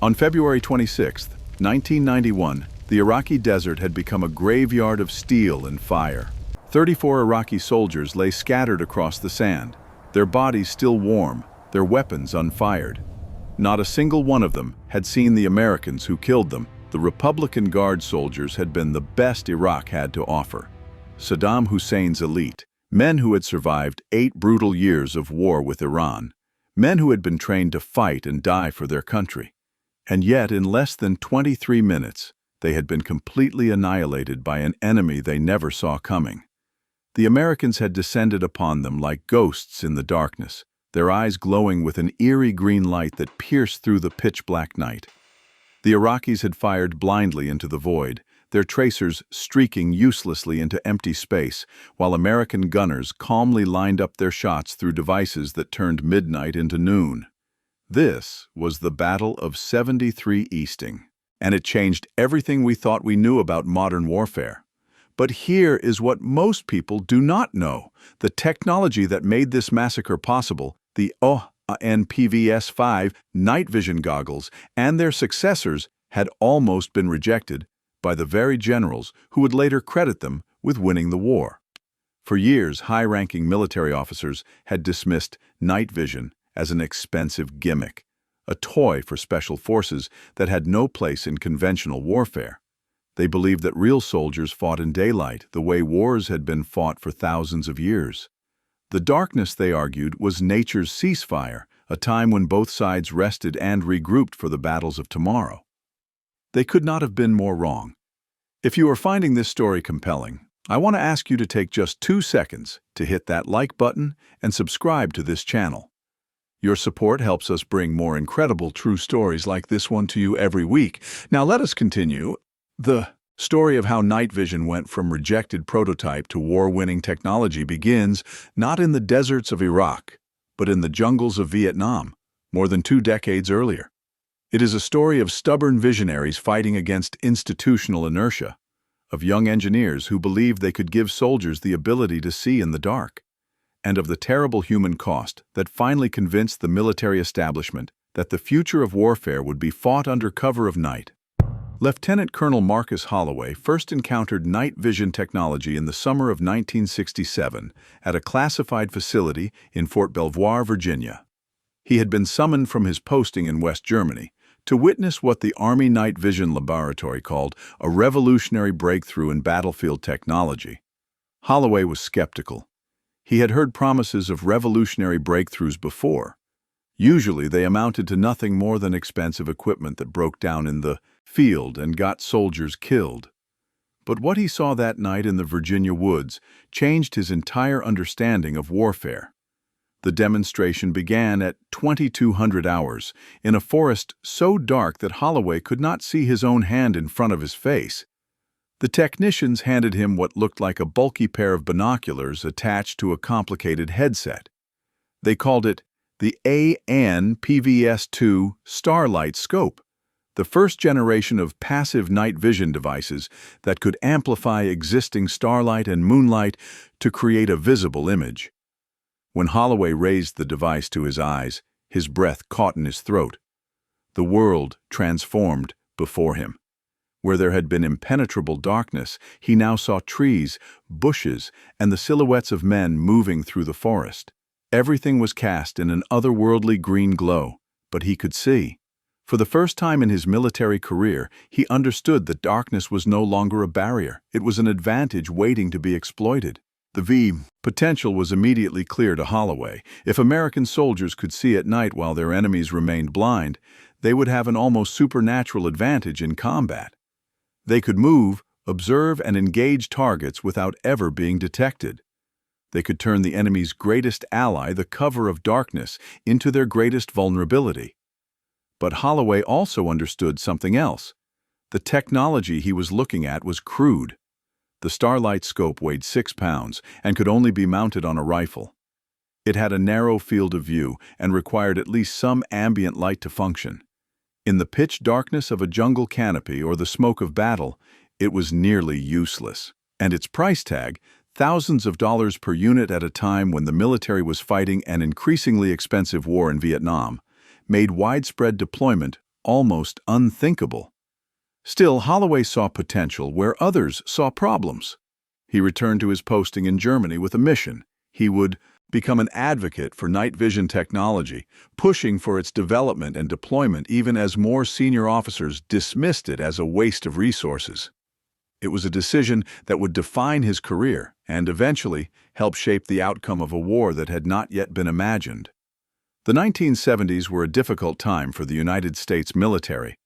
On February 26, 1991, the Iraqi desert had become a graveyard of steel and fire. 34 Iraqi soldiers lay scattered across the sand, their bodies still warm, their weapons unfired. Not a single one of them had seen the Americans who killed them. The Republican Guard soldiers had been the best Iraq had to offer. Saddam Hussein's elite, men who had survived 8 brutal years of war with Iran, men who had been trained to fight and die for their country. And yet, in less than 23 minutes, they had been completely annihilated by an enemy they never saw coming. The Americans had descended upon them like ghosts in the darkness, their eyes glowing with an eerie green light that pierced through the pitch-black night. The Iraqis had fired blindly into the void, their tracers streaking uselessly into empty space, while American gunners calmly lined up their shots through devices that turned midnight into noon. This was the Battle of 73 Easting, and it changed everything we thought we knew about modern warfare. But here is what most people do not know. The technology that made this massacre possible, the PVS-5 night vision goggles and their successors, had almost been rejected by the very generals who would later credit them with winning the war. For years, high-ranking military officers had dismissed night vision as an expensive gimmick, a toy for special forces that had no place in conventional warfare. They believed that real soldiers fought in daylight, the way wars had been fought for thousands of years. The darkness, they argued, was nature's ceasefire, a time when both sides rested and regrouped for the battles of tomorrow. They could not have been more wrong. If you are finding this story compelling, I want to ask you to take just 2 seconds to hit that like button and subscribe to this channel. Your support helps us bring more incredible true stories like this one to you every week. Now let us continue. The story of how night vision went from rejected prototype to war-winning technology begins not in the deserts of Iraq, but in the jungles of Vietnam, more than 2 decades earlier. It is a story of stubborn visionaries fighting against institutional inertia, of young engineers who believed they could give soldiers the ability to see in the dark, and of the terrible human cost that finally convinced the military establishment that the future of warfare would be fought under cover of night. Lieutenant Colonel Marcus Holloway first encountered night vision technology in the summer of 1967 at a classified facility in Fort Belvoir, Virginia. He had been summoned from his posting in West Germany to witness what the Army Night Vision Laboratory called a revolutionary breakthrough in battlefield technology. Holloway was skeptical. He had heard promises of revolutionary breakthroughs before. Usually they amounted to nothing more than expensive equipment that broke down in the field and got soldiers killed. But what he saw that night in the Virginia woods changed his entire understanding of warfare. The demonstration began at 2200 hours in a forest so dark that Holloway could not see his own hand in front of his face. The technicians handed him what looked like a bulky pair of binoculars attached to a complicated headset. They called it the PVS-2 Starlight Scope, the first generation of passive night vision devices that could amplify existing starlight and moonlight to create a visible image. When Holloway raised the device to his eyes, his breath caught in his throat. The world transformed before him. Where there had been impenetrable darkness, he now saw trees, bushes, and the silhouettes of men moving through the forest. Everything was cast in an otherworldly green glow, but he could see. For the first time in his military career, he understood that darkness was no longer a barrier. It was an advantage waiting to be exploited. The potential was immediately clear to Holloway. If American soldiers could see at night while their enemies remained blind, they would have an almost supernatural advantage in combat. They could move, observe, and engage targets without ever being detected. They could turn the enemy's greatest ally, the cover of darkness, into their greatest vulnerability. But Holloway also understood something else. The technology he was looking at was crude. The Starlight Scope weighed 6 pounds and could only be mounted on a rifle. It had a narrow field of view and required at least some ambient light to function. In the pitch darkness of a jungle canopy or the smoke of battle, it was nearly useless. And its price tag, thousands of dollars per unit at a time when the military was fighting an increasingly expensive war in Vietnam, made widespread deployment almost unthinkable. Still, Holloway saw potential where others saw problems. He returned to his posting in Germany with a mission. He would become an advocate for night vision technology, pushing for its development and deployment even as more senior officers dismissed it as a waste of resources. It was a decision that would define his career and eventually help shape the outcome of a war that had not yet been imagined. The 1970s were a difficult time for the United States military.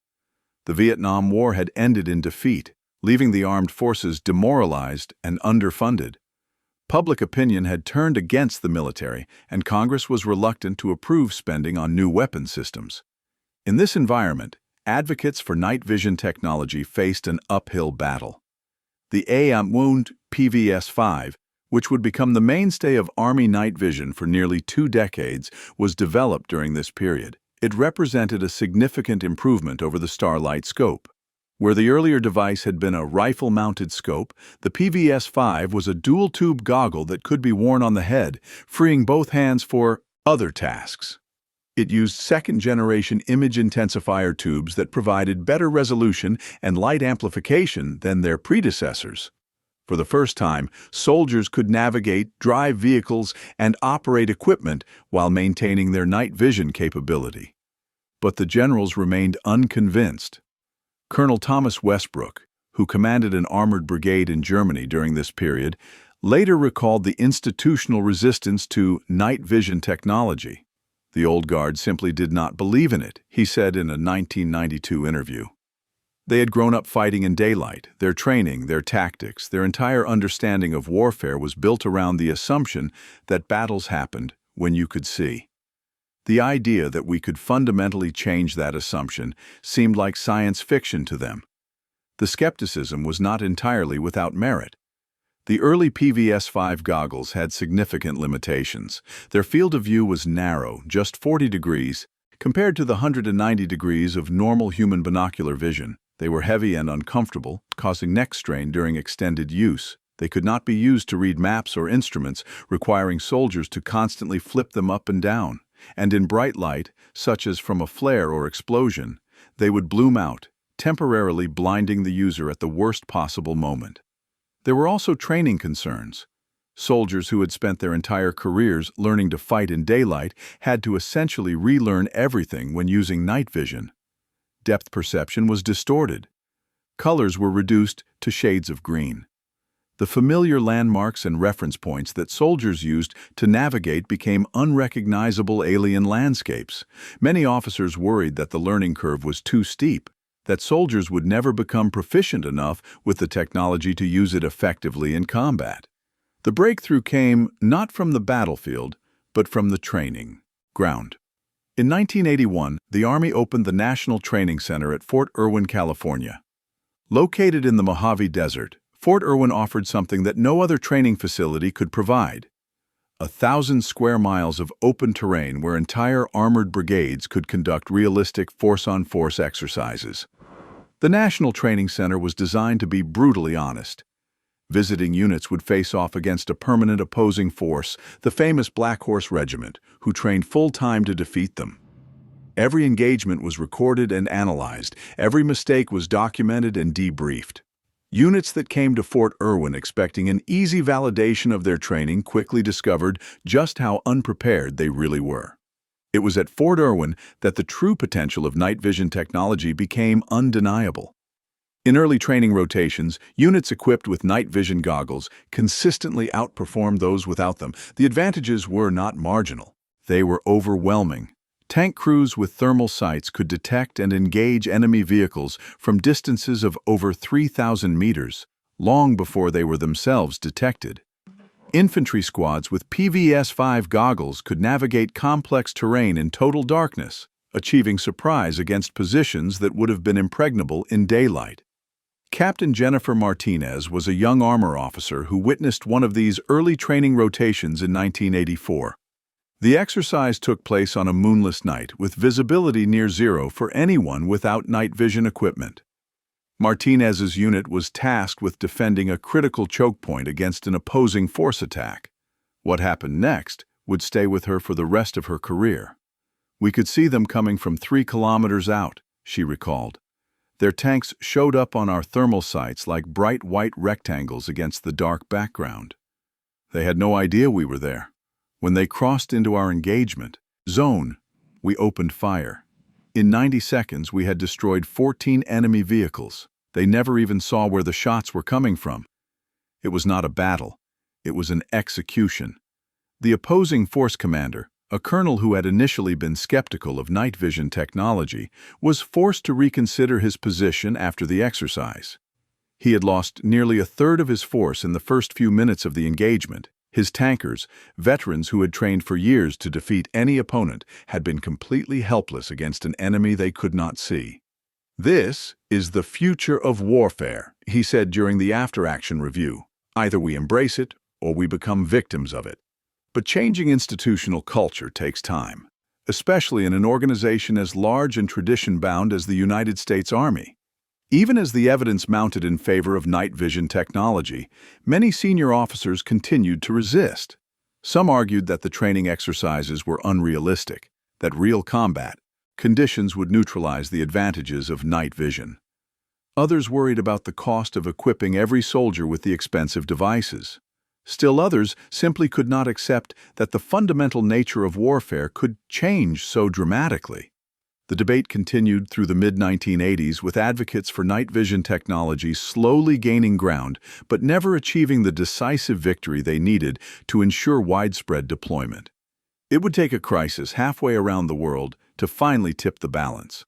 The Vietnam War had ended in defeat, leaving the armed forces demoralized and underfunded. Public opinion had turned against the military, and Congress was reluctant to approve spending on new weapon systems. In this environment, advocates for night vision technology faced an uphill battle. The wound PVS-5, which would become the mainstay of Army night vision for nearly 2 decades, was developed during this period. It represented a significant improvement over the Starlight scope. Where the earlier device had been a rifle-mounted scope, the PVS-5 was a dual-tube goggle that could be worn on the head, freeing both hands for other tasks. It used second-generation image intensifier tubes that provided better resolution and light amplification than their predecessors. For the first time, soldiers could navigate, drive vehicles, and operate equipment while maintaining their night vision capability. But the generals remained unconvinced. Colonel Thomas Westbrook, who commanded an armored brigade in Germany during this period, later recalled the institutional resistance to night vision technology. The old guard simply did not believe in it, he said in a 1992 interview. They had grown up fighting in daylight. Their training, their tactics, their entire understanding of warfare was built around the assumption that battles happened when you could see. The idea that we could fundamentally change that assumption seemed like science fiction to them. The skepticism was not entirely without merit. The early PVS-5 goggles had significant limitations. Their field of view was narrow, just 40 degrees, compared to the 190 degrees of normal human binocular vision. They were heavy and uncomfortable, causing neck strain during extended use. They could not be used to read maps or instruments, requiring soldiers to constantly flip them up and down. And in bright light, such as from a flare or explosion, they would bloom out, temporarily blinding the user at the worst possible moment. There were also training concerns. Soldiers who had spent their entire careers learning to fight in daylight had to essentially relearn everything when using night vision. Depth perception was distorted. Colors were reduced to shades of green. The familiar landmarks and reference points that soldiers used to navigate became unrecognizable alien landscapes. Many officers worried that the learning curve was too steep, that soldiers would never become proficient enough with the technology to use it effectively in combat. The breakthrough came not from the battlefield, but from the training ground. In 1981, the Army opened the National Training Center at Fort Irwin, California. Located in the Mojave Desert, Fort Irwin offered something that no other training facility could provide: 1,000 square miles of open terrain where entire armored brigades could conduct realistic force-on-force exercises. The National Training Center was designed to be brutally honest. Visiting units would face off against a permanent opposing force, the famous Black Horse Regiment, who trained full-time to defeat them. Every engagement was recorded and analyzed. Every mistake was documented and debriefed. Units that came to Fort Irwin expecting an easy validation of their training quickly discovered just how unprepared they really were. It was at Fort Irwin that the true potential of night vision technology became undeniable. In early training rotations, units equipped with night vision goggles consistently outperformed those without them. The advantages were not marginal. They were overwhelming. Tank crews with thermal sights could detect and engage enemy vehicles from distances of over 3,000 meters, long before they were themselves detected. Infantry squads with PVS-5 goggles could navigate complex terrain in total darkness, achieving surprise against positions that would have been impregnable in daylight. Captain Jennifer Martinez was a young armor officer who witnessed one of these early training rotations in 1984. The exercise took place on a moonless night with visibility near zero for anyone without night vision equipment. Martinez's unit was tasked with defending a critical choke point against an opposing force attack. What happened next would stay with her for the rest of her career. We could see them coming from 3 kilometers out, she recalled. Their tanks showed up on our thermal sights like bright white rectangles against the dark background. They had no idea we were there. When they crossed into our engagement zone, we opened fire. In 90 seconds, we had destroyed 14 enemy vehicles. They never even saw where the shots were coming from. It was not a battle. It was an execution. The opposing force commander, a colonel who had initially been skeptical of night vision technology, was forced to reconsider his position after the exercise. He had lost nearly a third of his force in the first few minutes of the engagement. His tankers, veterans who had trained for years to defeat any opponent, had been completely helpless against an enemy they could not see. "This is the future of warfare," he said during the after-action review. "Either we embrace it or we become victims of it." But changing institutional culture takes time, especially in an organization as large and tradition-bound as the United States Army. Even as the evidence mounted in favor of night vision technology, many senior officers continued to resist. Some argued that the training exercises were unrealistic, that real combat conditions would neutralize the advantages of night vision. Others worried about the cost of equipping every soldier with the expensive devices. Still others simply could not accept that the fundamental nature of warfare could change so dramatically. The debate continued through the mid-1980s, with advocates for night vision technology slowly gaining ground but never achieving the decisive victory they needed to ensure widespread deployment. It would take a crisis halfway around the world to finally tip the balance.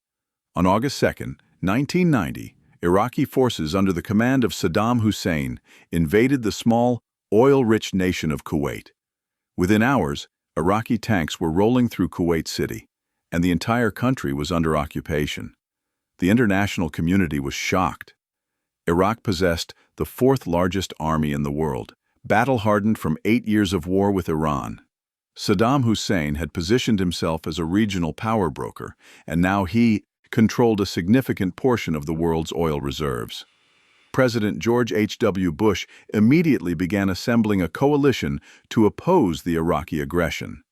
On August 2, 1990, Iraqi forces under the command of Saddam Hussein invaded the small, oil-rich nation of Kuwait. Within hours, Iraqi tanks were rolling through Kuwait City, and the entire country was under occupation. The international community was shocked. Iraq possessed the fourth-largest army in the world, battle-hardened from 8 years of war with Iran. Saddam Hussein had positioned himself as a regional power broker, and now he controlled a significant portion of the world's oil reserves. President George H.W. Bush immediately began assembling a coalition to oppose the Iraqi aggression.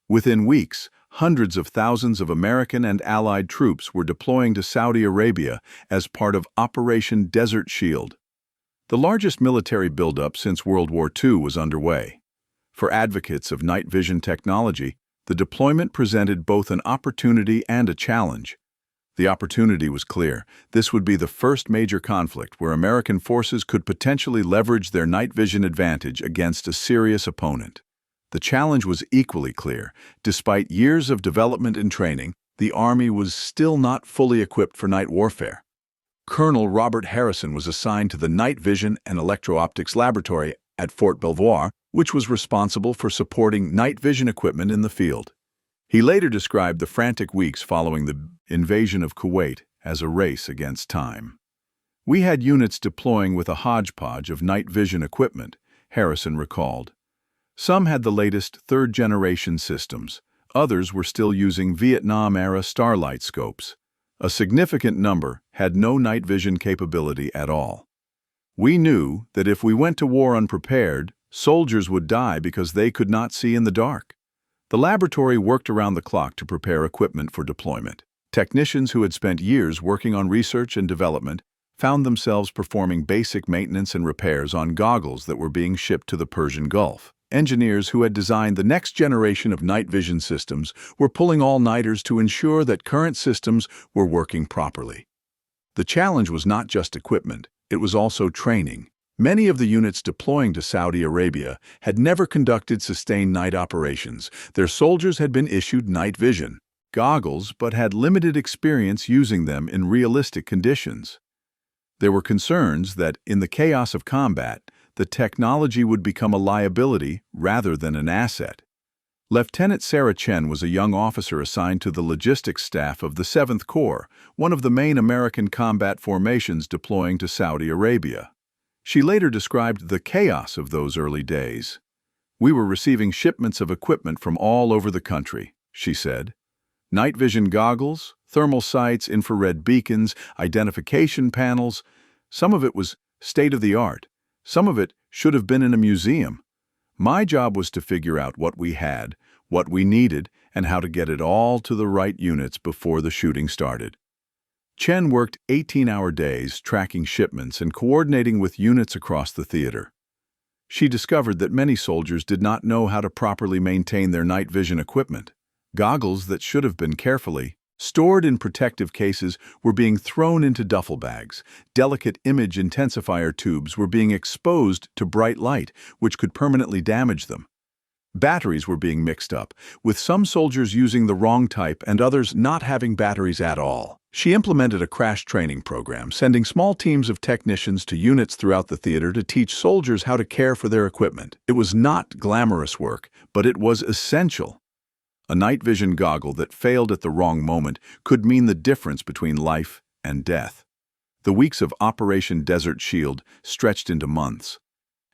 Within weeks, hundreds of thousands of American and Allied troops were deploying to Saudi Arabia as part of Operation Desert Shield. The largest military buildup since World War II was underway. For advocates of night vision technology, the deployment presented both an opportunity and a challenge. The opportunity was clear. This would be the first major conflict where American forces could potentially leverage their night vision advantage against a serious opponent. The challenge was equally clear. Despite years of development and training, the Army was still not fully equipped for night warfare. Colonel Robert Harrison was assigned to the Night Vision and Electro-Optics Laboratory at Fort Belvoir, which was responsible for supporting night vision equipment in the field. He later described the frantic weeks following the invasion of Kuwait as a race against time. "We had units deploying with a hodgepodge of night vision equipment," Harrison recalled. Some had the latest third-generation systems. Others were still using Vietnam-era starlight scopes. A significant number had no night vision capability at all. We knew that if we went to war unprepared, soldiers would die because they could not see in the dark. The laboratory worked around the clock to prepare equipment for deployment. Technicians who had spent years working on research and development found themselves performing basic maintenance and repairs on goggles that were being shipped to the Persian Gulf. Engineers who had designed the next generation of night vision systems were pulling all-nighters to ensure that current systems were working properly. The challenge was not just equipment, it was also training. Many of the units deploying to Saudi Arabia had never conducted sustained night operations. Their soldiers had been issued night vision goggles but had limited experience using them in realistic conditions. There were concerns that, in the chaos of combat, the technology would become a liability rather than an asset. Lieutenant Sarah Chen was a young officer assigned to the logistics staff of the 7th Corps, one of the main American combat formations deploying to Saudi Arabia. She later described the chaos of those early days. "We were receiving shipments of equipment from all over the country," she said. Night vision goggles, thermal sights, infrared beacons, identification panels. Some of it was state-of-the-art. Some of it should have been in a museum. My job was to figure out what we had, what we needed, and how to get it all to the right units before the shooting started. Chen worked 18-hour days tracking shipments and coordinating with units across the theater. She discovered that many soldiers did not know how to properly maintain their night vision equipment. Goggles that should have been carefully stored in protective cases were being thrown into duffel bags. Delicate image intensifier tubes were being exposed to bright light, which could permanently damage them. Batteries were being mixed up, with some soldiers using the wrong type and others not having batteries at all. She implemented a crash training program, sending small teams of technicians to units throughout the theater to teach soldiers how to care for their equipment. It was not glamorous work, but it was essential. A night vision goggle that failed at the wrong moment could mean the difference between life and death. The weeks of Operation Desert Shield stretched into months.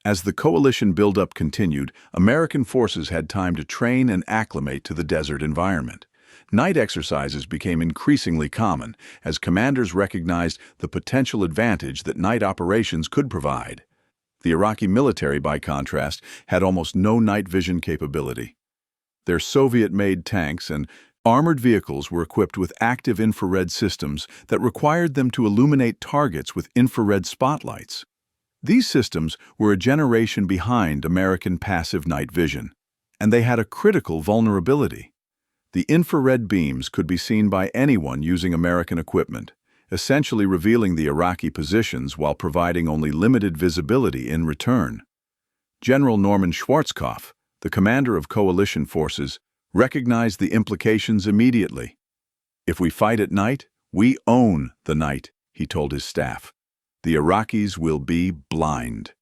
As the coalition buildup continued, American forces had time to train and acclimate to the desert environment. Night exercises became increasingly common as commanders recognized the potential advantage that night operations could provide. The Iraqi military, by contrast, had almost no night vision capability. Their Soviet-made tanks and armored vehicles were equipped with active infrared systems that required them to illuminate targets with infrared spotlights. These systems were a generation behind American passive night vision, and they had a critical vulnerability. The infrared beams could be seen by anyone using American equipment, essentially revealing the Iraqi positions while providing only limited visibility in return. General Norman Schwarzkopf, the commander of coalition forces, recognized the implications immediately. "If we fight at night, we own the night," he told his staff. "The Iraqis will be blind.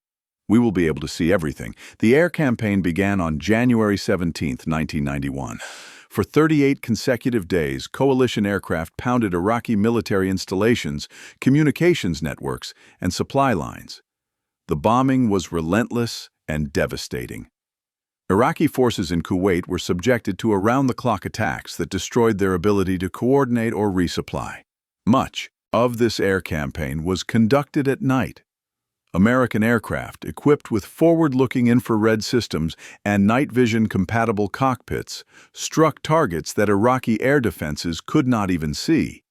We will be able to see everything." The air campaign began on January 17, 1991. For 38 consecutive days, coalition aircraft pounded Iraqi military installations, communications networks, and supply lines. The bombing was relentless and devastating. Iraqi forces in Kuwait were subjected to around-the-clock attacks that destroyed their ability to coordinate or resupply. Much of this air campaign was conducted at night. American aircraft, equipped with forward-looking infrared systems and night vision-compatible cockpits, struck targets that Iraqi air defenses could not even see.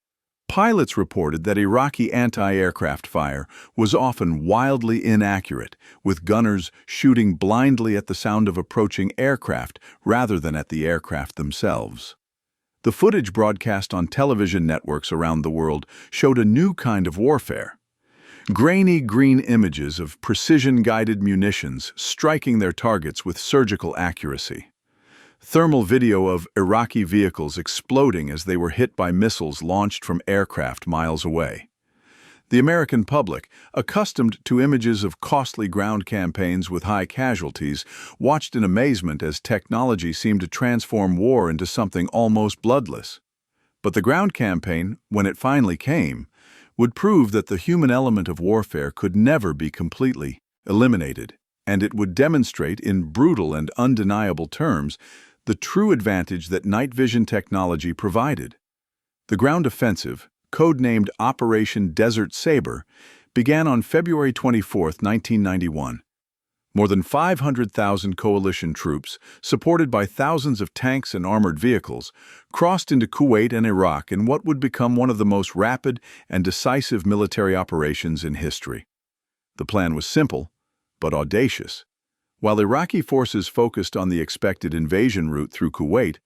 Pilots reported that Iraqi anti-aircraft fire was often wildly inaccurate, with gunners shooting blindly at the sound of approaching aircraft rather than at the aircraft themselves. The footage broadcast on television networks around the world showed a new kind of warfare. Grainy green images of precision-guided munitions striking their targets with surgical accuracy. Thermal video of Iraqi vehicles exploding as they were hit by missiles launched from aircraft miles away. The American public, accustomed to images of costly ground campaigns with high casualties, watched in amazement as technology seemed to transform war into something almost bloodless. But the ground campaign, when it finally came, would prove that the human element of warfare could never be completely eliminated, and it would demonstrate in brutal and undeniable terms the true advantage that night vision technology provided. The ground offensive, codenamed Operation Desert Sabre, began on February 24, 1991. More than 500,000 coalition troops, supported by thousands of tanks and armored vehicles, crossed into Kuwait and Iraq in what would become one of the most rapid and decisive military operations in history. The plan was simple, but audacious. While Iraqi forces focused on the expected invasion route through Kuwait,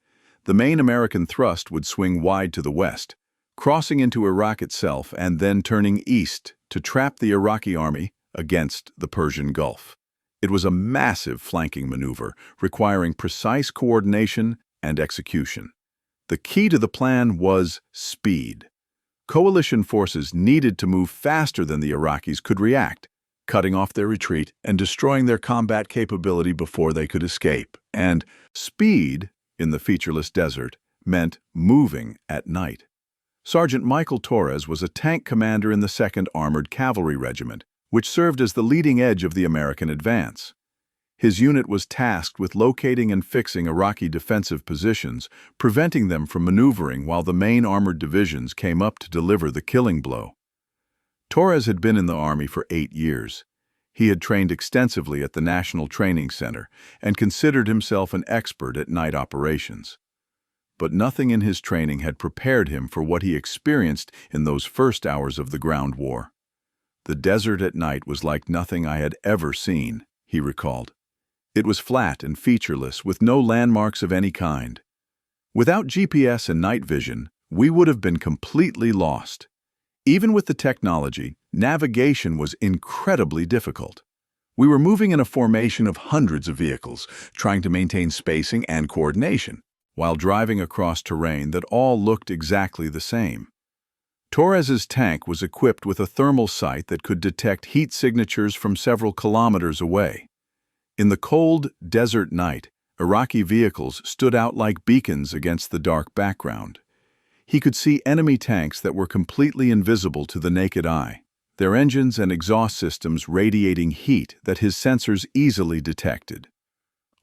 the main American thrust would swing wide to the west, crossing into Iraq itself and then turning east to trap the Iraqi army against the Persian Gulf. It was a massive flanking maneuver, requiring precise coordination and execution. The key to the plan was speed. Coalition forces needed to move faster than the Iraqis could react, cutting off their retreat and destroying their combat capability before they could escape. And speed, in the featureless desert, meant moving at night. Sergeant Michael Torres was a tank commander in the 2nd Armored Cavalry Regiment, which served as the leading edge of the American advance. His unit was tasked with locating and fixing Iraqi defensive positions, preventing them from maneuvering while the main armored divisions came up to deliver the killing blow. Torres had been in the Army for 8 years. He had trained extensively at the National Training Center and considered himself an expert at night operations. but nothing in his training had prepared him for what he experienced in those first hours of the ground war. "The desert at night was like nothing I had ever seen," he recalled. "It was flat and featureless, with no landmarks of any kind. Without GPS and night vision, we would have been completely lost. Even with the technology, navigation was incredibly difficult. We were moving in a formation of hundreds of vehicles, trying to maintain spacing and coordination, while driving across terrain that all looked exactly the same." Torres's tank was equipped with a thermal sight that could detect heat signatures from several kilometers away. In the cold, desert night, Iraqi vehicles stood out like beacons against the dark background. He could see enemy tanks that were completely invisible to the naked eye, their engines and exhaust systems radiating heat that his sensors easily detected.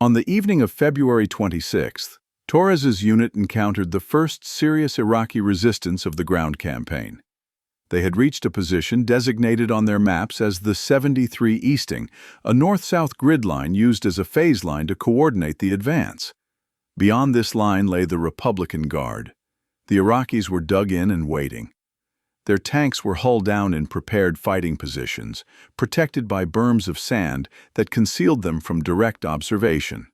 On the evening of February 26th, Torres's unit encountered the first serious Iraqi resistance of the ground campaign. They had reached a position designated on their maps as the 73 Easting, a north-south grid line used as a phase line to coordinate the advance. Beyond this line lay the Republican Guard. The Iraqis were dug in and waiting. Their tanks were hull down in prepared fighting positions, protected by berms of sand that concealed them from direct observation.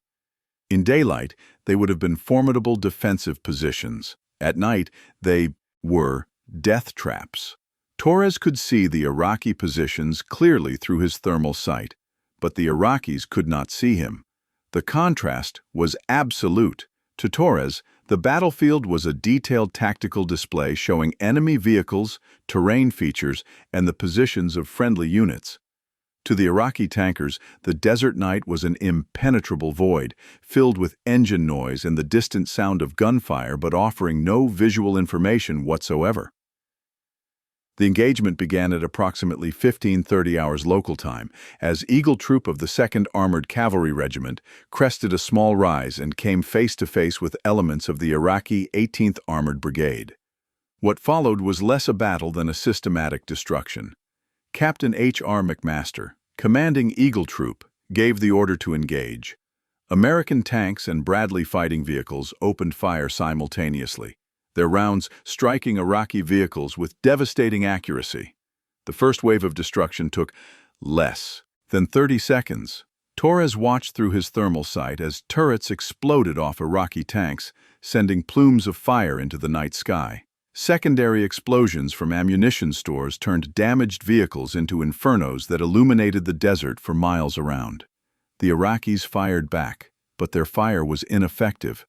In daylight, they would have been formidable defensive positions. At night, they were death traps. Torres could see the Iraqi positions clearly through his thermal sight, but the Iraqis could not see him. The contrast was absolute. To Torres, the battlefield was a detailed tactical display showing enemy vehicles, terrain features, and the positions of friendly units. To the Iraqi tankers, the desert night was an impenetrable void, filled with engine noise and the distant sound of gunfire but offering no visual information whatsoever. The engagement began at approximately 15:30 hours local time, as Eagle Troop of the 2nd Armored Cavalry Regiment crested a small rise and came face-to-face with elements of the Iraqi 18th Armored Brigade. What followed was less a battle than a systematic destruction. Captain H.R. McMaster, commanding Eagle Troop, gave the order to engage. American tanks and Bradley fighting vehicles opened fire simultaneously, their rounds striking Iraqi vehicles with devastating accuracy. The first wave of destruction took less than 30 seconds. Torres watched through his thermal sight as turrets exploded off Iraqi tanks, sending plumes of fire into the night sky. Secondary explosions from ammunition stores turned damaged vehicles into infernos that illuminated the desert for miles around. The Iraqis fired back, but their fire was ineffective.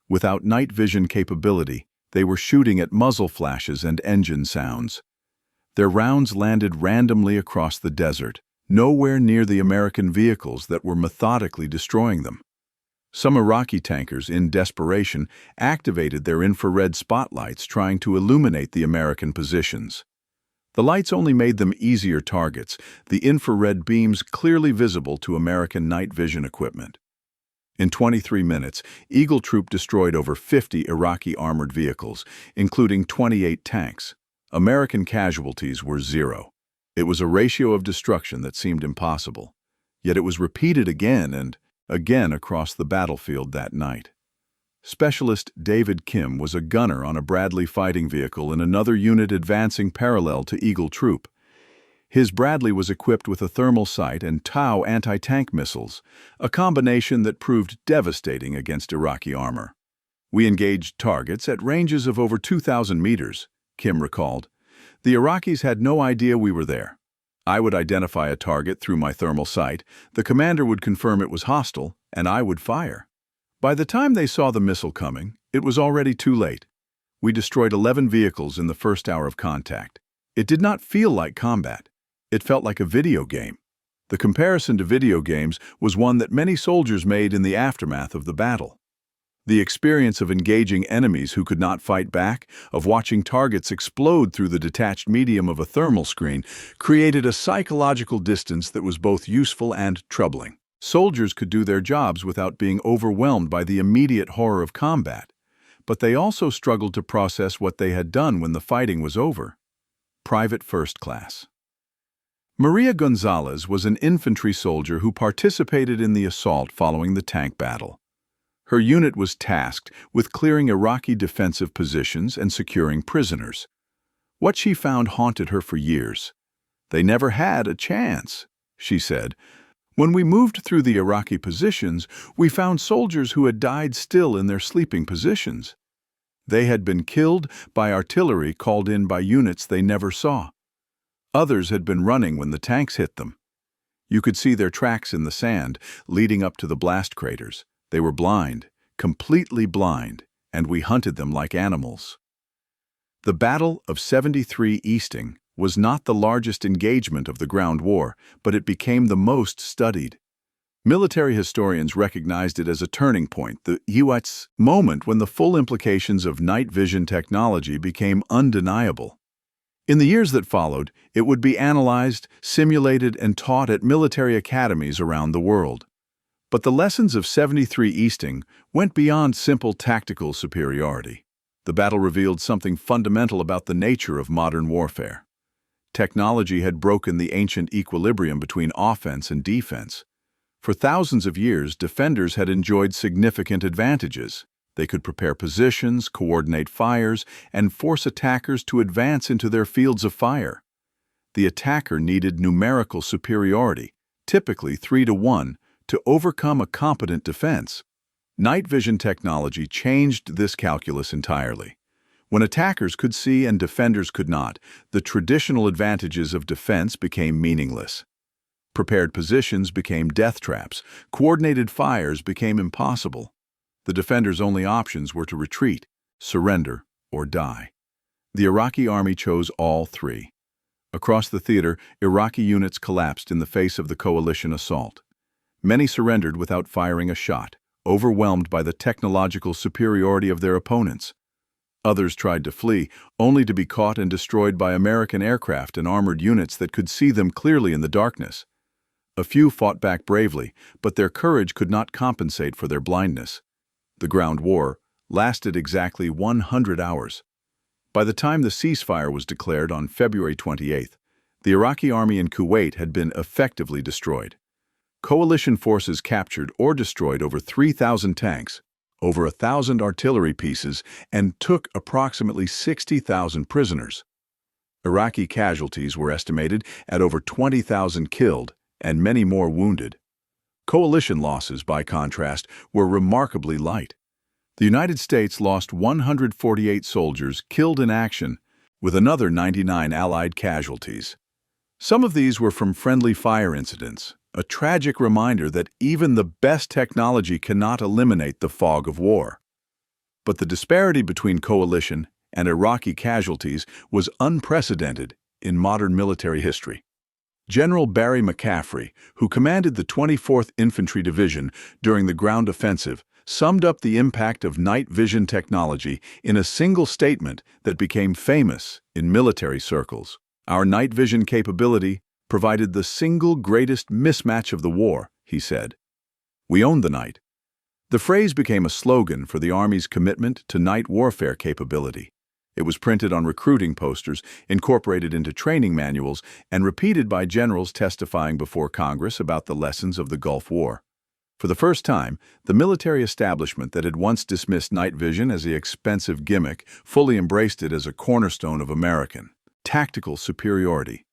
Without night vision capability, they were shooting at muzzle flashes and engine sounds. Their rounds landed randomly across the desert, nowhere near the American vehicles that were methodically destroying them. Some Iraqi tankers, in desperation, activated their infrared spotlights trying to illuminate the American positions. The lights only made them easier targets, the infrared beams clearly visible to American night vision equipment. In 23 minutes, Eagle Troop destroyed over 50 Iraqi armored vehicles, including 28 tanks. American casualties were 0. It was a ratio of destruction that seemed impossible. Yet it was repeated again and again across the battlefield that night. Specialist David Kim was a gunner on a Bradley fighting vehicle in another unit advancing parallel to Eagle Troop. His Bradley was equipped with a thermal sight and TOW anti-tank missiles, a combination that proved devastating against Iraqi armor. "We engaged targets at ranges of over 2,000 meters, Kim recalled. "The Iraqis had no idea we were there. I would identify a target through my thermal sight, the commander would confirm it was hostile, and I would fire. By the time they saw the missile coming, it was already too late. We destroyed 11 vehicles in the first hour of contact. It did not feel like combat. It felt like a video game. The comparison to video games was one that many soldiers made in the aftermath of the battle. The experience of engaging enemies who could not fight back, of watching targets explode through the detached medium of a thermal screen, created a psychological distance that was both useful and troubling. Soldiers could do their jobs without being overwhelmed by the immediate horror of combat, but they also struggled to process what they had done when the fighting was over. Private First Class. Maria Gonzalez was an infantry soldier who participated in the assault following the tank battle. Her unit was tasked with clearing Iraqi defensive positions and securing prisoners. What she found haunted her for years. "They never had a chance," she said. "When we moved through the Iraqi positions, we found soldiers who had died still in their sleeping positions. They had been killed by artillery called in by units they never saw. Others had been running when the tanks hit them. You could see their tracks in the sand, leading up to the blast craters. They were blind, completely blind, and we hunted them like animals." The Battle of 73 Easting was not the largest engagement of the ground war, but it became the most studied. Military historians recognized it as a turning point, the U.S. moment when the full implications of night vision technology became undeniable. In the years that followed, it would be analyzed, simulated, and taught at military academies around the world. But the lessons of 73 Easting went beyond simple tactical superiority. The battle revealed something fundamental about the nature of modern warfare. Technology had broken the ancient equilibrium between offense and defense. For thousands of years, defenders had enjoyed significant advantages. They could prepare positions, coordinate fires, and force attackers to advance into their fields of fire. The attacker needed numerical superiority, typically 3-1, to overcome a competent defense. Night vision technology changed this calculus entirely. When attackers could see and defenders could not, the traditional advantages of defense became meaningless. Prepared positions became death traps. Coordinated fires became impossible. The defenders' only options were to retreat, surrender, or die. The Iraqi army chose all three. Across the theater, Iraqi units collapsed in the face of the coalition assault. Many surrendered without firing a shot, overwhelmed by the technological superiority of their opponents. Others tried to flee, only to be caught and destroyed by American aircraft and armored units that could see them clearly in the darkness. A few fought back bravely, but their courage could not compensate for their blindness. The ground war lasted exactly 100 hours. By the time the ceasefire was declared on February 28th, the Iraqi army in Kuwait had been effectively destroyed. Coalition forces captured or destroyed over 3,000 tanks, over 1,000 artillery pieces, and took approximately 60,000 prisoners. Iraqi casualties were estimated at over 20,000 killed and many more wounded. Coalition losses, by contrast, were remarkably light. The United States lost 148 soldiers killed in action, with another 99 Allied casualties. Some of these were from friendly fire incidents, a tragic reminder that even the best technology cannot eliminate the fog of war. But the disparity between coalition and Iraqi casualties was unprecedented in modern military history. General Barry McCaffrey, who commanded the 24th Infantry Division during the ground offensive, summed up the impact of night vision technology in a single statement that became famous in military circles. "Our night vision capability provided the single greatest mismatch of the war," he said. "We own the night." The phrase became a slogan for the Army's commitment to night warfare capability. It was printed on recruiting posters, incorporated into training manuals, and repeated by generals testifying before Congress about the lessons of the Gulf War. For the first time, the military establishment that had once dismissed night vision as an expensive gimmick fully embraced it as a cornerstone of American tactical superiority.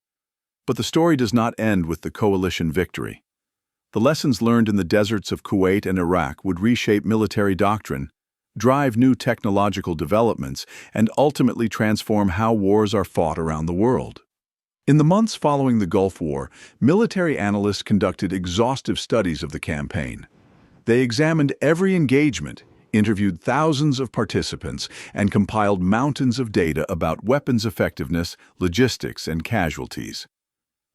But the story does not end with the coalition victory. The lessons learned in the deserts of Kuwait and Iraq would reshape military doctrine, drive new technological developments, and ultimately transform how wars are fought around the world. In the months following the Gulf War, military analysts conducted exhaustive studies of the campaign. They examined every engagement, interviewed thousands of participants, and compiled mountains of data about weapons effectiveness, logistics, and casualties.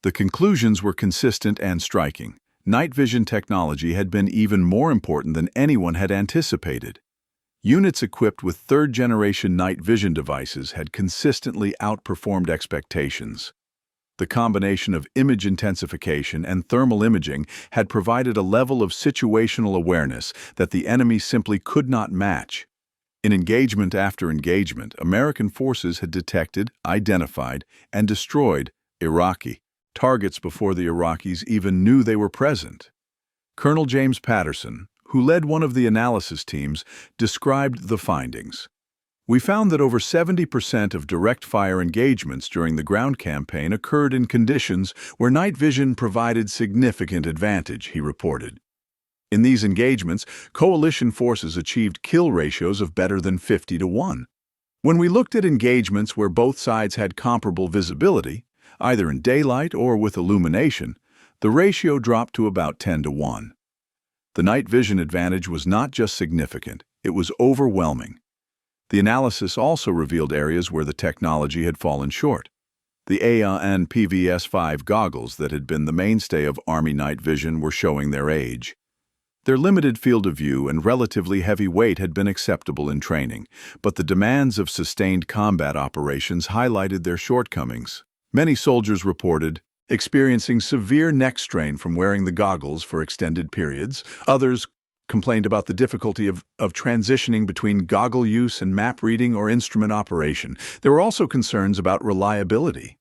The conclusions were consistent and striking. Night vision technology had been even more important than anyone had anticipated. Units equipped with third-generation night vision devices had consistently outperformed expectations. The combination of image intensification and thermal imaging had provided a level of situational awareness that the enemy simply could not match. In engagement after engagement, American forces had detected, identified, and destroyed Iraqi targets before the Iraqis even knew they were present. Colonel James Patterson, who led one of the analysis teams, described the findings. We found that over 70% of direct fire engagements during the ground campaign occurred in conditions where night vision provided significant advantage, he reported. In these engagements, coalition forces achieved kill ratios of better than 50-1. When we looked at engagements where both sides had comparable visibility, either in daylight or with illumination, the ratio dropped to about 10-1. The night vision advantage was not just significant, it was overwhelming. The analysis also revealed areas where the technology had fallen short. The AI and PVS-5 goggles that had been the mainstay of Army night vision were showing their age. Their limited field of view and relatively heavy weight had been acceptable in training, but the demands of sustained combat operations highlighted their shortcomings. Many soldiers reported experiencing severe neck strain from wearing the goggles for extended periods. Others complained about the difficulty of transitioning between goggle use and map reading or instrument operation. There were also concerns about reliability.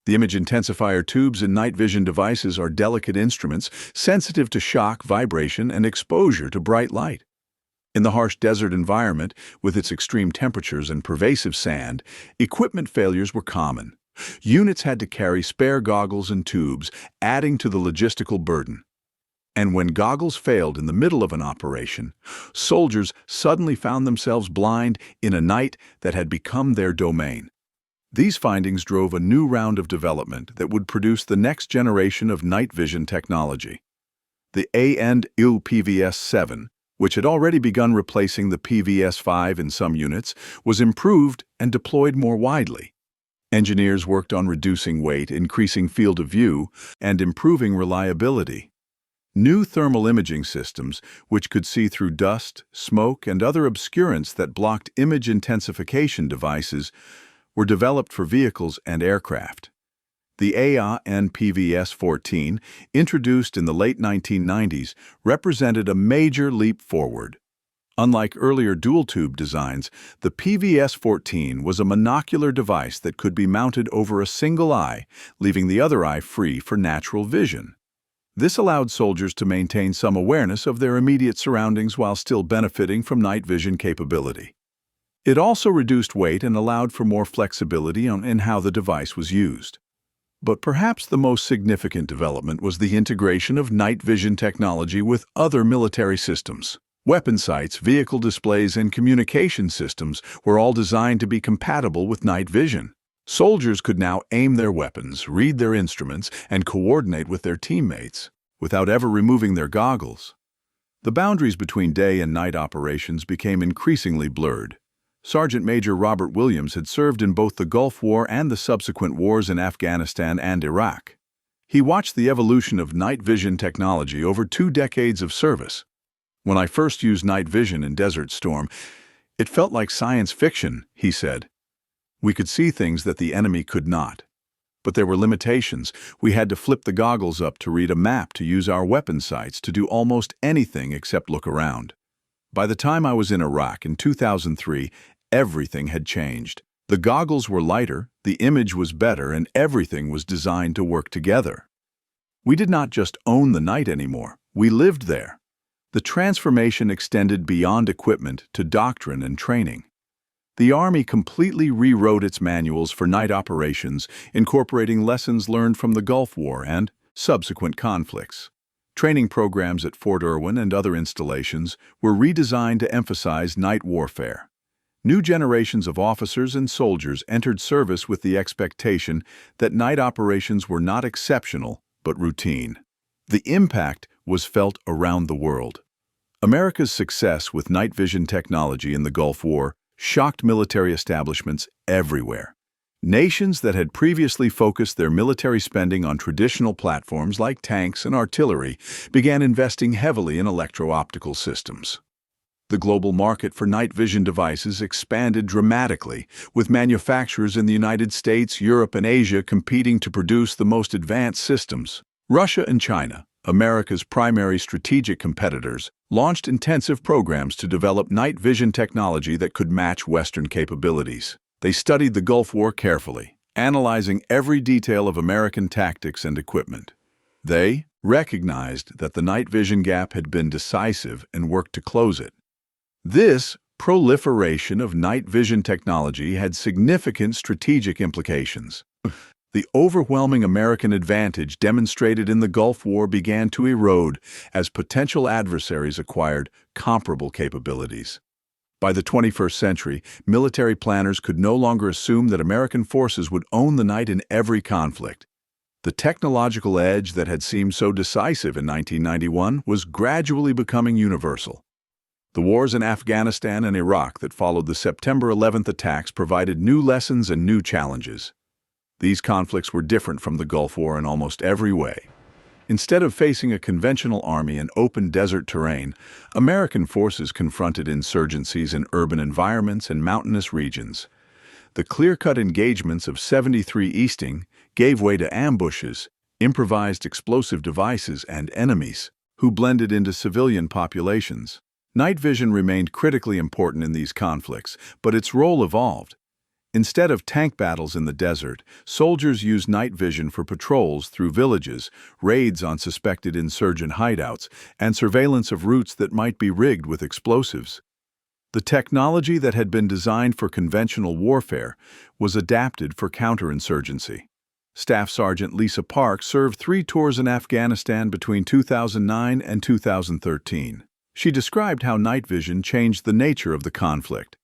The image intensifier tubes in night vision devices are delicate instruments, sensitive to shock, vibration, and exposure to bright light. In the harsh desert environment, with its extreme temperatures and pervasive sand, equipment failures were common. Units had to carry spare goggles and tubes, adding to the logistical burden. And when goggles failed in the middle of an operation, soldiers suddenly found themselves blind in a night that had become their domain. These findings drove a new round of development that would produce the next generation of night vision technology. The A&U PVS-7, which had already begun replacing the PVS-5 in some units, was improved and deployed more widely. Engineers worked on reducing weight, increasing field of view, and improving reliability. New thermal imaging systems, which could see through dust, smoke, and other obscurants that blocked image intensification devices, were developed for vehicles and aircraft. The AI and PVS-14, introduced in the late 1990s, represented a major leap forward. Unlike earlier dual-tube designs, the PVS-14 was a monocular device that could be mounted over a single eye, leaving the other eye free for natural vision. This allowed soldiers to maintain some awareness of their immediate surroundings while still benefiting from night vision capability. It also reduced weight and allowed for more flexibility in how the device was used. But perhaps the most significant development was the integration of night vision technology with other military systems. Weapon sights, vehicle displays, and communication systems were all designed to be compatible with night vision. Soldiers could now aim their weapons, read their instruments, and coordinate with their teammates without ever removing their goggles. The boundaries between day and night operations became increasingly blurred. Sergeant Major Robert Williams had served in both the Gulf War and the subsequent wars in Afghanistan and Iraq. He watched the evolution of night vision technology over 2 decades of service. "When I first used night vision in Desert Storm, it felt like science fiction," he said. "We could see things that the enemy could not. But there were limitations. We had to flip the goggles up to read a map, to use our weapon sights, to do almost anything except look around." By the time I was in Iraq in 2003, everything had changed. The goggles were lighter, the image was better, and everything was designed to work together. We did not just own the night anymore, we lived there. The transformation extended beyond equipment to doctrine and training. The Army completely rewrote its manuals for night operations, incorporating lessons learned from the Gulf War and subsequent conflicts. Training programs at Fort Irwin and other installations were redesigned to emphasize night warfare. New generations of officers and soldiers entered service with the expectation that night operations were not exceptional, but routine. The impact was felt around the world. America's success with night vision technology in the Gulf War shocked military establishments everywhere. Nations that had previously focused their military spending on traditional platforms like tanks and artillery began investing heavily in electro-optical systems. The global market for night vision devices expanded dramatically, with manufacturers in the United States, Europe, and Asia competing to produce the most advanced systems. Russia and China, America's primary strategic competitors, launched intensive programs to develop night vision technology that could match Western capabilities. They studied the Gulf War carefully, analyzing every detail of American tactics and equipment. They, recognized that the night vision gap had been decisive and worked to close it. This proliferation of night vision technology had significant strategic implications. The overwhelming American advantage demonstrated in the Gulf War began to erode as potential adversaries acquired comparable capabilities. By the 21st century, military planners could no longer assume that American forces would own the night in every conflict. The technological edge that had seemed so decisive in 1991 was gradually becoming universal. The wars in Afghanistan and Iraq that followed the September 11th attacks provided new lessons and new challenges. These conflicts were different from the Gulf War in almost every way. Instead of facing a conventional army in open desert terrain, American forces confronted insurgencies in urban environments and mountainous regions. The clear-cut engagements of 73 Easting gave way to ambushes, improvised explosive devices, and enemies who blended into civilian populations. Night vision remained critically important in these conflicts, but its role evolved. Instead of tank battles in the desert, soldiers used night vision for patrols through villages, raids on suspected insurgent hideouts, and surveillance of routes that might be rigged with explosives. The technology that had been designed for conventional warfare was adapted for counterinsurgency. Staff Sergeant Lisa Park served 3 tours in Afghanistan between 2009 and 2013. She described how night vision changed the nature of the conflict.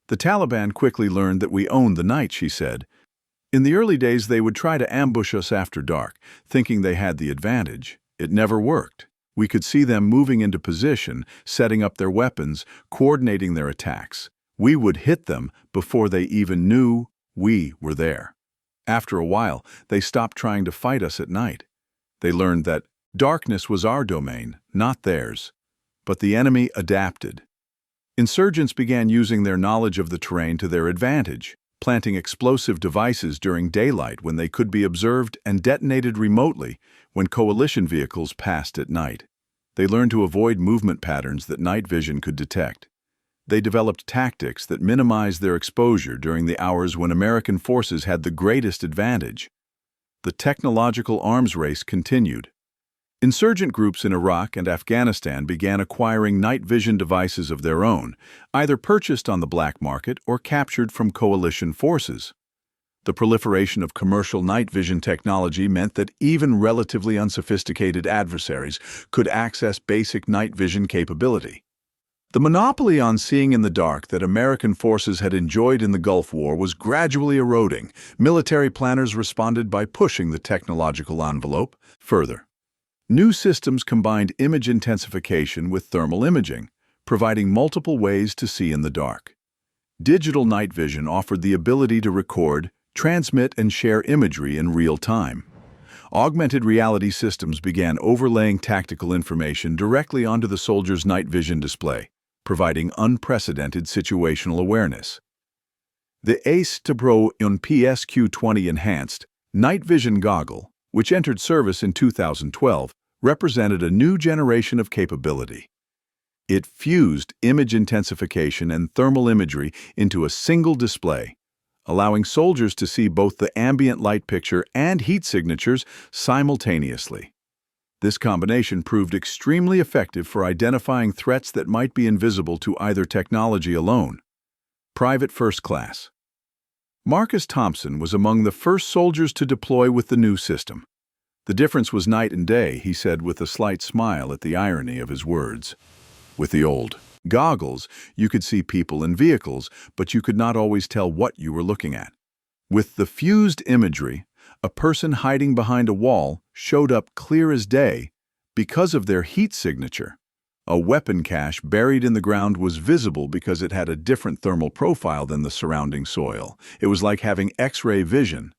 The Taliban quickly learned that we owned the night, she said. In the early days, they would try to ambush us after dark, thinking they had the advantage. It never worked. We could see them moving into position, setting up their weapons, coordinating their attacks. We would hit them before they even knew we were there. After a while, they stopped trying to fight us at night. They learned that darkness was our domain, not theirs. But the enemy adapted. Insurgents began using their knowledge of the terrain to their advantage, planting explosive devices during daylight when they could be observed and detonated remotely when coalition vehicles passed at night. They learned to avoid movement patterns that night vision could detect. They developed tactics that minimized their exposure during the hours when American forces had the greatest advantage. The technological arms race continued. Insurgent groups in Iraq and Afghanistan began acquiring night vision devices of their own, either purchased on the black market or captured from coalition forces. The proliferation of commercial night vision technology meant that even relatively unsophisticated adversaries could access basic night vision capability. The monopoly on seeing in the dark that American forces had enjoyed in the Gulf War was gradually eroding. Military planners responded by pushing the technological envelope further. New systems combined image intensification with thermal imaging, providing multiple ways to see in the dark. Digital night vision offered the ability to record, transmit, and share imagery in real time. Augmented reality systems began overlaying tactical information directly onto the soldier's night vision display, providing unprecedented situational awareness. The Ace Pro on PSQ-20 Enhanced Night Vision Goggle, which entered service in 2012, represented a new generation of capability. It fused image intensification and thermal imagery into a single display, allowing soldiers to see both the ambient light picture and heat signatures simultaneously. This combination proved extremely effective for identifying threats that might be invisible to either technology alone. Private First Class. Marcus Thompson was among the first soldiers to deploy with the new system. The difference was night and day, he said with a slight smile at the irony of his words. With the old goggles, you could see people and vehicles, but you could not always tell what you were looking at. With the fused imagery, a person hiding behind a wall showed up clear as day because of their heat signature. A weapon cache buried in the ground was visible because it had a different thermal profile than the surrounding soil. It was like having X-ray vision.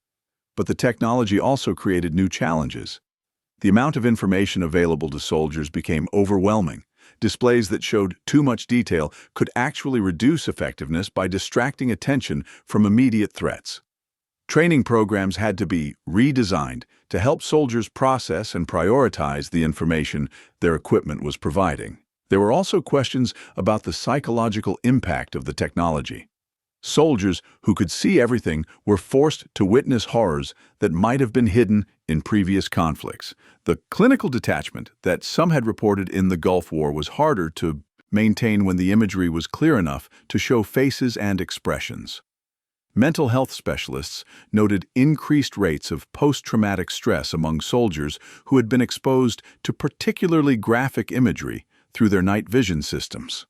But the technology also created new challenges. The amount of information available to soldiers became overwhelming. Displays that showed too much detail could actually reduce effectiveness by distracting attention from immediate threats. Training programs had to be redesigned to help soldiers process and prioritize the information their equipment was providing. There were also questions about the psychological impact of the technology. Soldiers who could see everything were forced to witness horrors that might have been hidden in previous conflicts. The clinical detachment that some had reported in the Gulf War was harder to maintain when the imagery was clear enough to show faces and expressions. Mental health specialists noted increased rates of post-traumatic stress among soldiers who had been exposed to particularly graphic imagery through their night vision systems.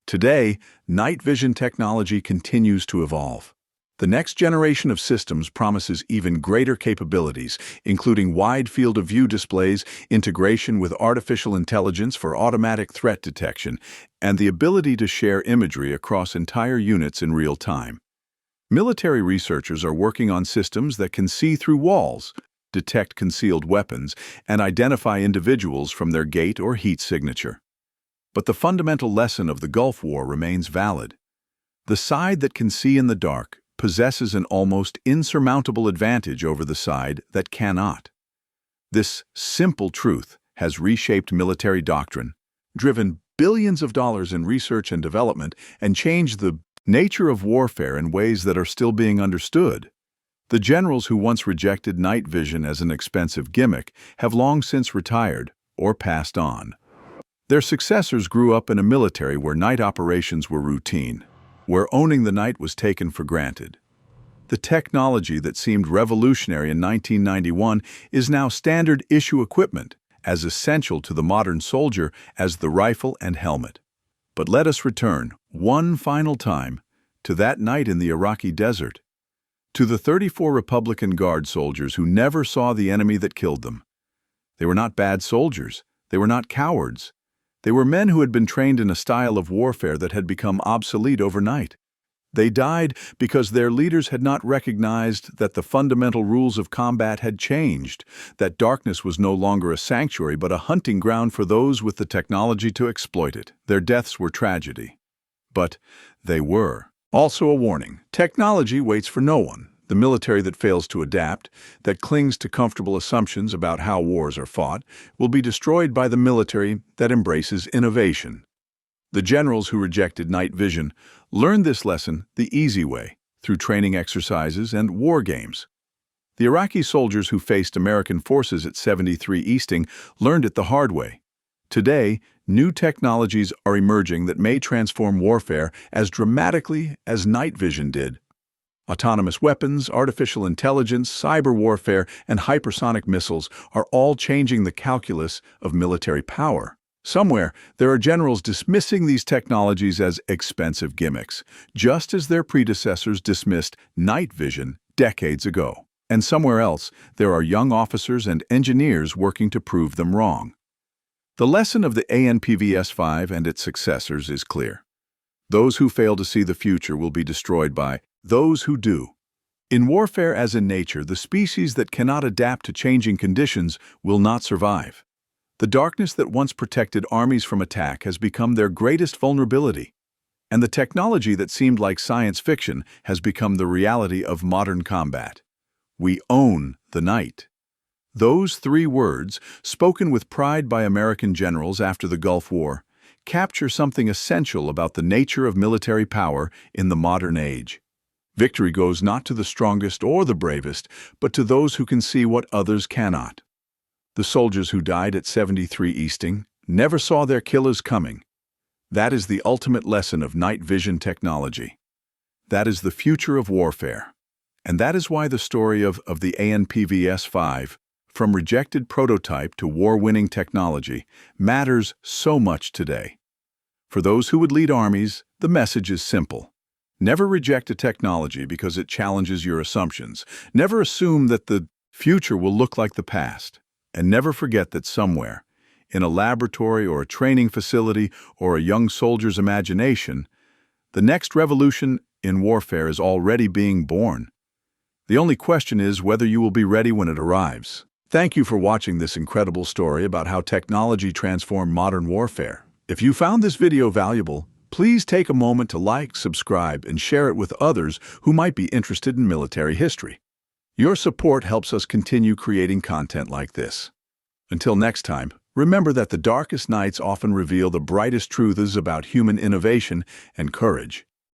Today, night vision technology continues to evolve. The next generation of systems promises even greater capabilities, including wide field of view displays, integration with artificial intelligence for automatic threat detection, and the ability to share imagery across entire units in real time. Military researchers are working on systems that can see through walls, detect concealed weapons, and identify individuals from their gait or heat signature. But the fundamental lesson of the Gulf War remains valid. The side that can see in the dark possesses an almost insurmountable advantage over the side that cannot. This simple truth has reshaped military doctrine, driven billions of dollars in research and development, and changed the nature of warfare in ways that are still being understood. The generals who once rejected night vision as an expensive gimmick have long since retired or passed on. Their successors grew up in a military where night operations were routine, where owning the night was taken for granted. The technology that seemed revolutionary in 1991 is now standard issue equipment, as essential to the modern soldier as the rifle and helmet. But let us return, one final time, to that night in the Iraqi desert, to the 34 Republican Guard soldiers who never saw the enemy that killed them. They were not bad soldiers. They were not cowards. They were men who had been trained in a style of warfare that had become obsolete overnight. They died because their leaders had not recognized that the fundamental rules of combat had changed, that darkness was no longer a sanctuary but a hunting ground for those with the technology to exploit it. Their deaths were tragedy. But they were also a warning. Technology waits for no one. The military that fails to adapt, that clings to comfortable assumptions about how wars are fought, will be destroyed by the military that embraces innovation. The generals who rejected night vision learned this lesson the easy way, through training exercises and war games. The Iraqi soldiers who faced American forces at 73 Easting learned it the hard way. Today, new technologies are emerging that may transform warfare as dramatically as night vision did. Autonomous weapons, artificial intelligence, cyber warfare, and hypersonic missiles are all changing the calculus of military power. Somewhere, there are generals dismissing these technologies as expensive gimmicks, just as their predecessors dismissed night vision decades ago. And somewhere else, there are young officers and engineers working to prove them wrong. The lesson of the PVS-5 and its successors is clear. Those who fail to see the future will be destroyed by those who do. In warfare as in nature, the species that cannot adapt to changing conditions will not survive. The darkness that once protected armies from attack has become their greatest vulnerability, and the technology that seemed like science fiction has become the reality of modern combat. We own the night. Those three words, spoken with pride by American generals after the Gulf War, capture something essential about the nature of military power in the modern age. Victory goes not to the strongest or the bravest, but to those who can see what others cannot. The soldiers who died at 73 Easting never saw their killers coming. That is the ultimate lesson of night vision technology. That is the future of warfare. And that is why the story of the PVS-5, from rejected prototype to war-winning technology, matters so much today. For those who would lead armies, the message is simple. Never reject a technology because it challenges your assumptions. Never assume that the future will look like the past. And never forget that somewhere, in a laboratory or a training facility or a young soldier's imagination, the next revolution in warfare is already being born. The only question is whether you will be ready when it arrives. Thank you for watching this incredible story about how technology transformed modern warfare. If you found this video valuable, please take a moment to like, subscribe, and share it with others who might be interested in military history. Your support helps us continue creating content like this. Until next time, remember that the darkest nights often reveal the brightest truths about human innovation and courage.